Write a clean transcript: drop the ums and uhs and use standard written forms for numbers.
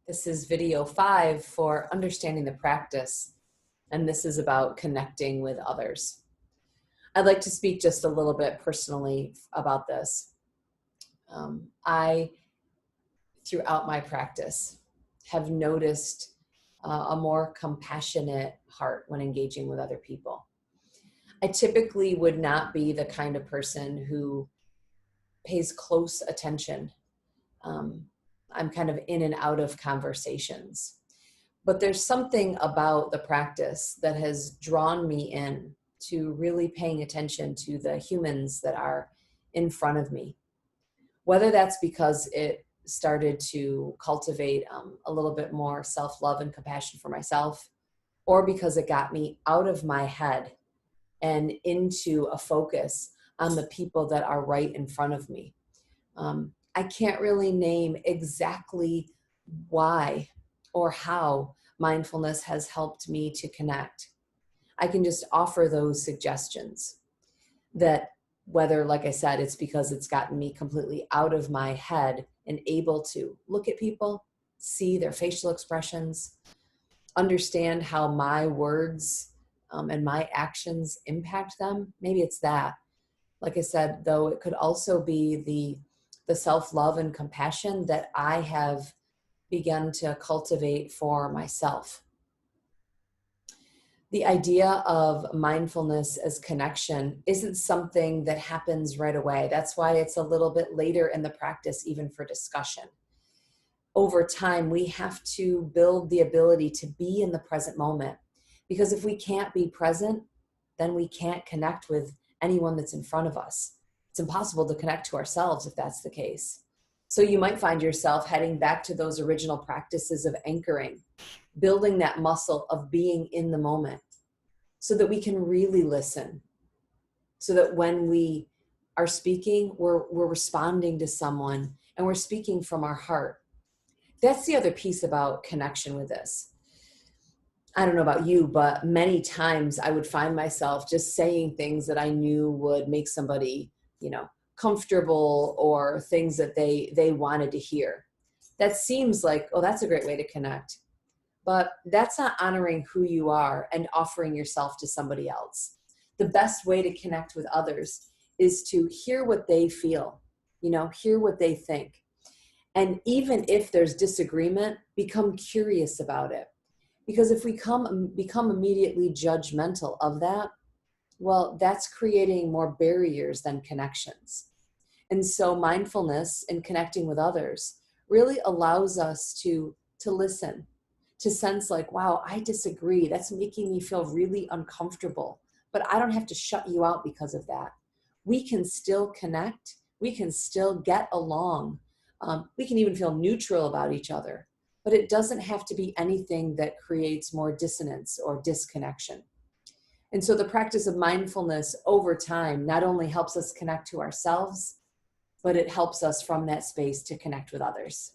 This is video 5 for understanding the practice, and this is about connecting with others. I'd like to speak just a little bit personally about this. I, throughout my practice, have noticed a more compassionate heart when engaging with other people. I typically would not be the kind of person who pays close attention. I'm kind of in and out of conversations. But there's something about the practice that has drawn me in to really paying attention to the humans that are in front of me. Whether that's because it started to cultivate a little bit more self-love and compassion for myself, or because it got me out of my head and into a focus on the people that are right in front of me. I can't really name exactly why or how mindfulness has helped me to connect. I can just offer those suggestions that whether, like I said, it's because it's gotten me completely out of my head and able to look at people, see their facial expressions, understand how my words and my actions impact them. Maybe it's that. Like I said, though, it could also be the self-love and compassion that I have begun to cultivate for myself. The idea of mindfulness as connection isn't something that happens right away. That's why it's a little bit later in the practice, even for discussion. Over time, we have to build the ability to be in the present moment. Because if we can't be present, then we can't connect with anyone that's in front of us. It's impossible to connect to ourselves if that's the case. So you might find yourself heading back to those original practices of anchoring, building that muscle of being in the moment so that we can really listen, so that when we are speaking, we're responding to someone and we're speaking from our heart. That's the other piece about connection with this. I don't know about you, but many times I would find myself just saying things that I knew would make somebody, comfortable, or things that they wanted to hear. That seems like, oh, that's a great way to connect. But that's not honoring who you are and offering yourself to somebody else. The best way to connect with others is to hear what they feel, hear what they think. And even if there's disagreement, become curious about it. Because if we become immediately judgmental of that, well, that's creating more barriers than connections. And so mindfulness and connecting with others really allows us to listen, to sense like, wow, I disagree. That's making me feel really uncomfortable, but I don't have to shut you out because of that. We can still connect. We can still get along. We can even feel neutral about each other. But it doesn't have to be anything that creates more dissonance or disconnection. And so the practice of mindfulness over time not only helps us connect to ourselves, but it helps us from that space to connect with others.